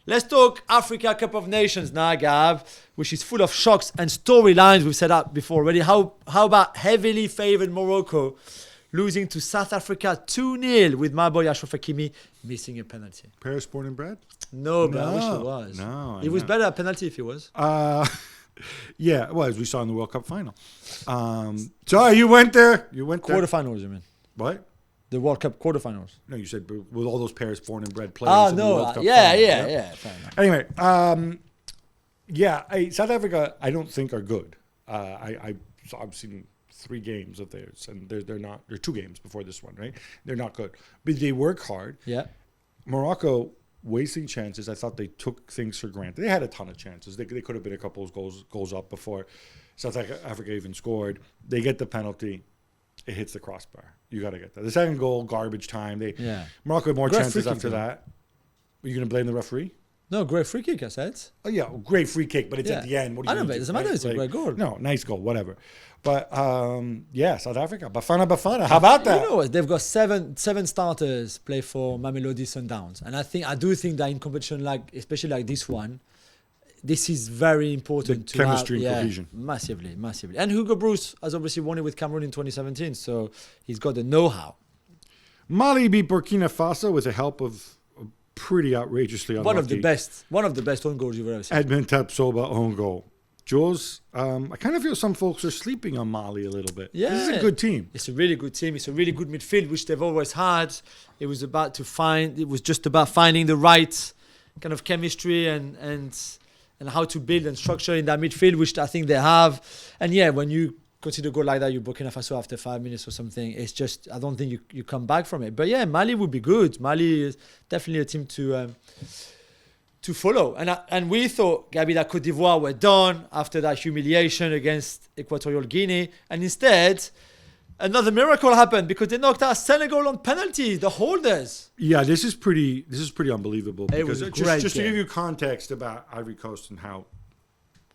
Let's talk Africa Cup of Nations now, Gab, which is full of shocks and storylines. We've said that before already. How about heavily favoured Morocco losing to South Africa 2-0 with my boy Achraf Hakimi missing a penalty? Paris born and bred? No, but I wish it was. No, it was better at penalty if it was. Yeah, well, as we saw in the World Cup final. Sorry, you went there. Quarterfinals, you mean? What? The World Cup quarterfinals. No, you said with all those Paris born and bred players. In the World Cup yeah, final. yeah. Fair enough. Anyway, South Africa, I don't think are good. I've seen 3 games of theirs, and they're not. They're 2 games before this one, right? They're not good, but they work hard. Yeah. Morocco wasting chances. I thought they took things for granted. They had a ton of chances. They could have been a couple of goals up before South Africa even scored. They get the penalty. It hits the crossbar. You got to get that. The second goal, garbage time. Morocco had more chances after that. Are you going to blame the referee? No, great free kick, I said. Oh, yeah, great free kick, but it's at the end. What do you it doesn't matter. It's a great goal. No, nice goal, whatever. But, South Africa. Bafana. How about that? You know what? They've got seven starters play for Mamelodi Sundowns. And I do think that in competition, especially like this one, this is very important to chemistry and cohesion. Massively. And Hugo Broos has obviously won it with Cameroon in 2017, so he's got the know-how. Mali beat Burkina Faso with the help of pretty outrageously unlucky. One of the best own goals you've ever seen. Edmund Tapsoba own goal. Jules, I kind of feel some folks are sleeping on Mali a little bit. Yeah. This is a good team. It's a really good team. It's a really good midfield, which they've always had. It was just about finding the right kind of chemistry and how to build and structure in that midfield, which I think they have. And yeah, when you consider a goal like that, you Burkina Faso after 5 minutes or something, it's just, I don't think you come back from it. But yeah, Mali would be good. Mali is definitely a team to follow. And we thought, Gabi, that Côte d'Ivoire were done after that humiliation against Equatorial Guinea. And instead, another miracle happened because they knocked out Senegal on penalties, the holders. Yeah, this is pretty unbelievable. It was because a great just to game. give you context about Ivory Coast and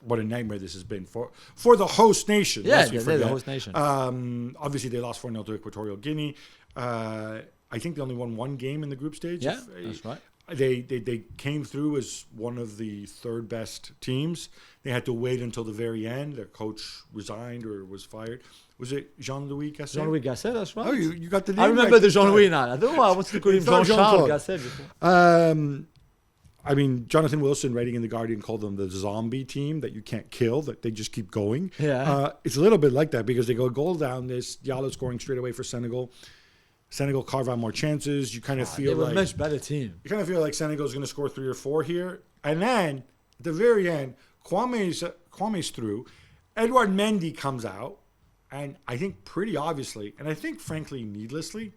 what a nightmare this has been for the host nation. Yeah, they're the host nation. Obviously, they lost 4-0 to Equatorial Guinea. I think they only won 1 game in the group stage. Yeah, that's right. They came through as one of the 3rd best teams. They had to wait until the very end. Their coach resigned or was fired. Was it Jean-Louis Gasset? Jean-Louis Gasset, that's right. Oh, you got the name I remember right the Jean-Louis now. I don't know why I wanted to call him Jean-Charles Gasset before. I mean, Jonathan Wilson, writing in The Guardian, called them the zombie team that you can't kill, that they just keep going. Yeah. It's a little bit like that because they go goal down. This Diallo scoring straight away for Senegal. Senegal carve out more chances. You kind of feel they were like a much better team. You kind of feel like Senegal's going to score 3 or 4 here, and then at the very end, Kwame's through. Edouard Mendy comes out, and I think pretty obviously, and I think frankly needlessly,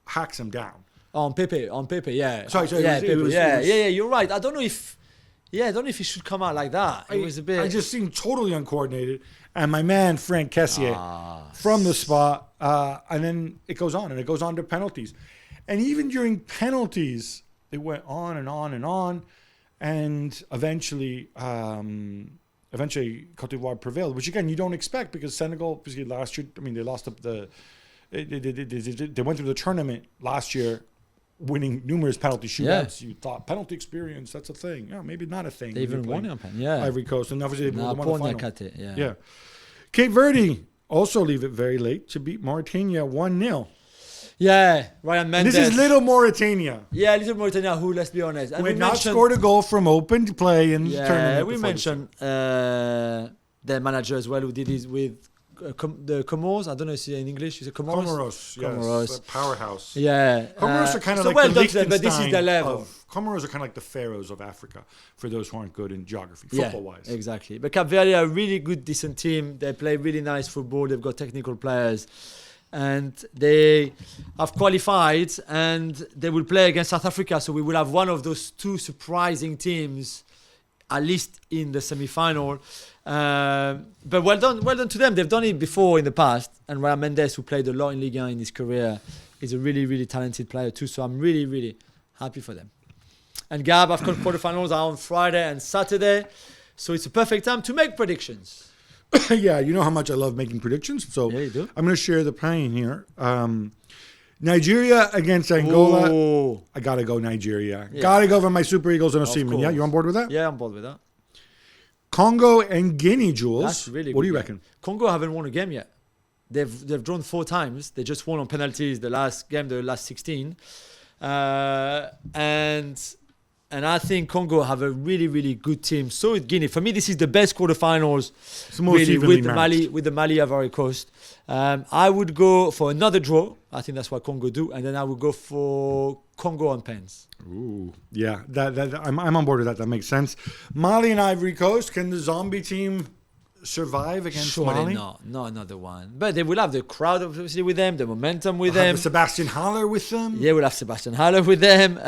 hacks him down. On Pepe, yeah. Sorry. Yeah, Pepe, you're right. I don't know if he should come out like that. It was a bit. I just seemed totally uncoordinated. And my man, Frank Kessier, from the spot. And then it goes on to penalties. And even during penalties, it went on and on and on. And eventually Côte d'Ivoire prevailed, which again, you don't expect because Senegal, basically last year, I mean, they lost they went through the tournament last year, winning numerous penalty shootouts. You thought penalty experience, that's a thing. Yeah, maybe not a thing. They even won on penalty. Yeah. Ivory Coast, and obviously they won the final. Yeah. Cape Verde also leave it very late to beat Mauritania 1-0. Yeah, Ryan Mendes. This is little Mauritania. Yeah, little Mauritania, who, let's be honest. And we had not scored a goal from open play in the tournament. Yeah, we mentioned their manager as well, who did this with the Comoros. I don't know if it's in English. Is it Comoros? Comoros, yes. Powerhouse. Yeah. Comoros are kind of like the Liechtenstein but this is the level. Comoros are kind of like the Pharaohs of Africa, for those who aren't good in geography, football-wise. Yeah, exactly. But Cape Verde are a really good, decent team. They play really nice football. They've got technical players. And they have qualified, and they will play against South Africa. So we will have one of those 2 surprising teams, at least in the semi-final. But well done to them. They've done it before in the past. And Ryan Mendes, who played a lot in Ligue 1 in his career, is a really, really talented player too. So I'm really, really happy for them. And Gab, AFCON quarterfinals are on Friday and Saturday. So it's a perfect time to make predictions. Yeah, you know how much I love making predictions. So yeah, you do. I'm going to share the plan here. Nigeria against Angola. Oh. I got to go Nigeria. Yeah. Got to go for my Super Eagles and Of Osimhen. Yeah, course. you on board with that? Yeah, I'm bored with that. Congo and Guinea, Jules. That's really What good do you game. reckon? Congo haven't won a game yet. They've drawn 4 times. They just won on penalties the last game, the last 16. And I think Congo have a really, really good team. So is Guinea. For me, this is the best quarterfinals. It's the most evenly matched. With the Mali Ivory Coast. I would go for another draw. I think that's what Congo do, and then I would go for Congo on pens. Ooh, yeah, I'm on board with that. That makes sense. Mali and Ivory Coast. Can the zombie team survive against Surely Mali? no, another one. But they will have the crowd obviously with them, the momentum with Have them. Sebastian Haller with them. Yeah, we'll have Sebastian Haller with them.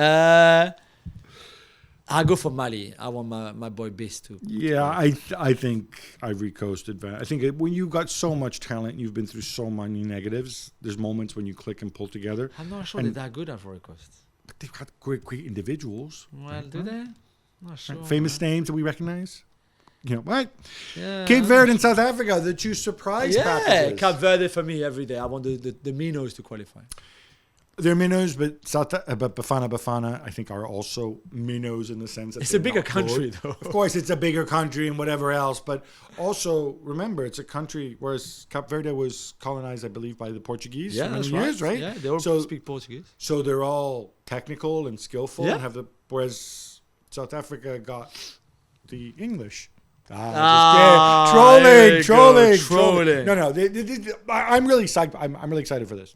I go for Mali. I want my boy Beast too. Yeah, I think Ivory Coast advanced. I think when you've got so much talent, and you've been through so many negatives. There's moments when you click and pull together. I'm not sure And- they're that good at Ivory Coast. But they've got great individuals. Well, do they? Not sure. Famous names that we recognize. You know, right? Yeah. Cape Verde and South Africa, the 2 surprise Yeah, packages. Cape Verde for me every day. I want the Minos to qualify. They're minnows, but Bafana, I think, are also minnows in the sense that It's they're a bigger not country, good. though. Of course, it's a bigger country and whatever else, but also remember, it's a country. Whereas Cape Verde was colonized, I believe, by the Portuguese Yeah, for many that's years, right? Yeah, they all So- speak Portuguese. So they're all technical and skillful, Yeah. and have the. Whereas South Africa got the English. Ah, there you Trolling. go, trolling. No. I'm really psyched. I'm really excited for this.